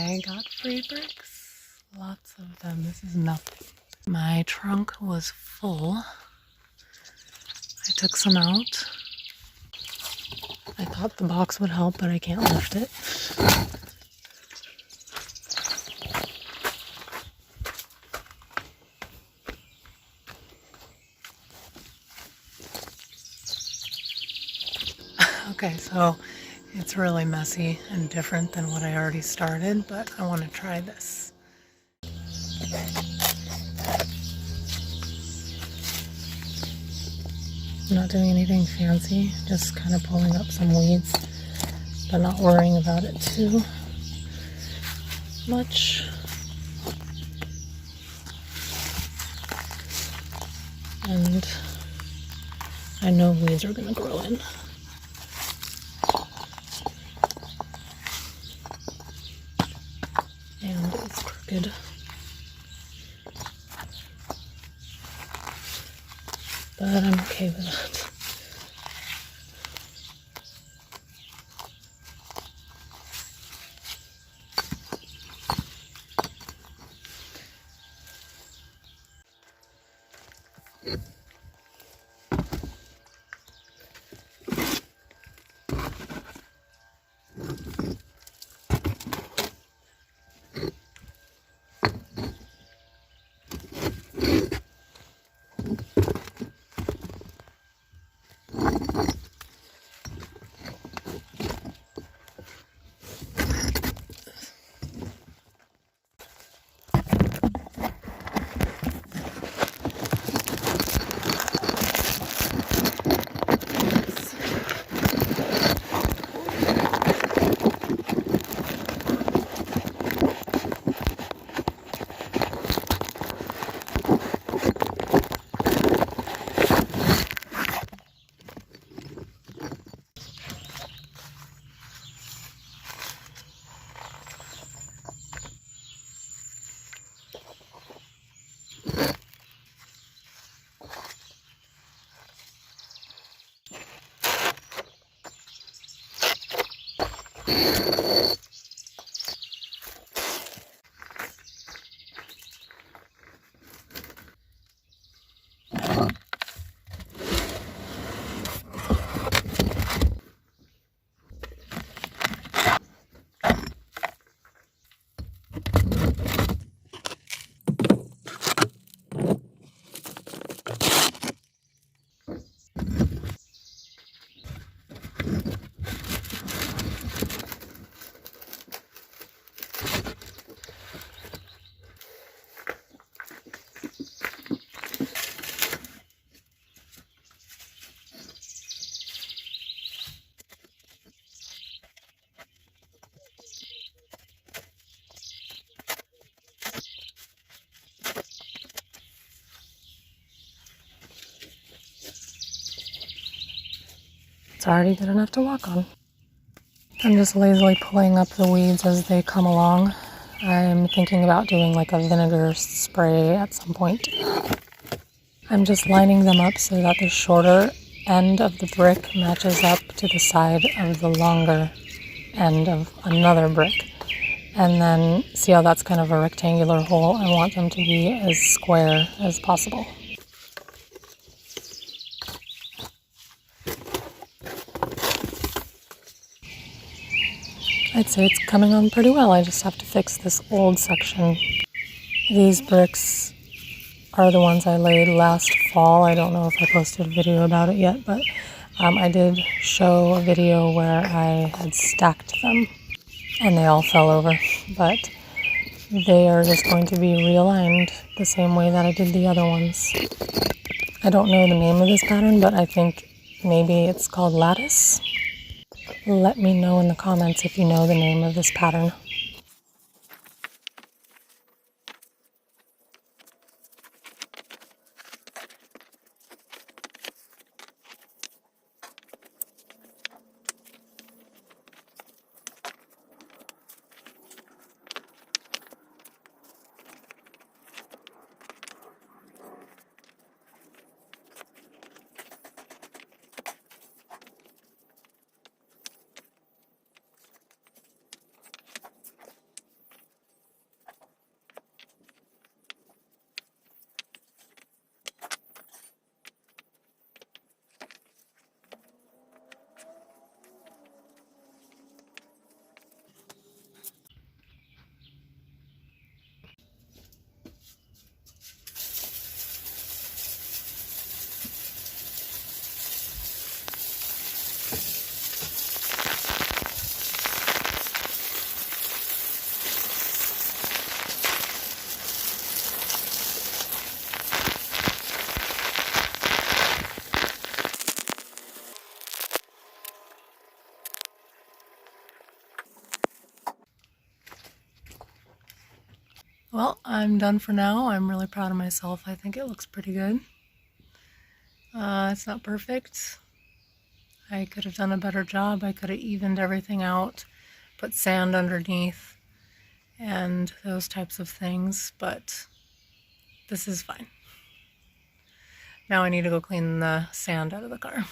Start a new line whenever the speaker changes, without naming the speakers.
I got free bricks. Lots of them. This is nothing. My trunk was full. I took some out. I thought the box would help, but I can't lift it. Okay, so it's really messy and different than what I already started, but I want to try this. I'm not doing anything fancy, just kind of pulling up some weeds, but not worrying about it too much. And I know weeds are going to grow in. And it's crooked. But I'm okay with that. It's already good enough to walk on. I'm just lazily pulling up the weeds as they come along. I'm thinking about doing like a vinegar spray at some point. I'm just lining them up so that the shorter end of the brick matches up to the side of the longer end of another brick. And then see how that's kind of a rectangular hole? I want them to be as square as possible. I'd say it's coming on pretty well. I just have to fix this old section. These bricks are the ones I laid last fall. I don't know if I posted a video about it yet, but I did show a video where I had stacked them and they all fell over. But they are just going to be realigned the same way that I did the other ones. I don't know the name of this pattern, but I think maybe it's called lattice. Let me know in the comments if you know the name of this pattern. Well, I'm done for now. I'm really proud of myself. I think it looks pretty good. It's not perfect. I could have done a better job. I could have evened everything out, put sand underneath, and those types of things, but this is fine. Now I need to go clean the sand out of the car.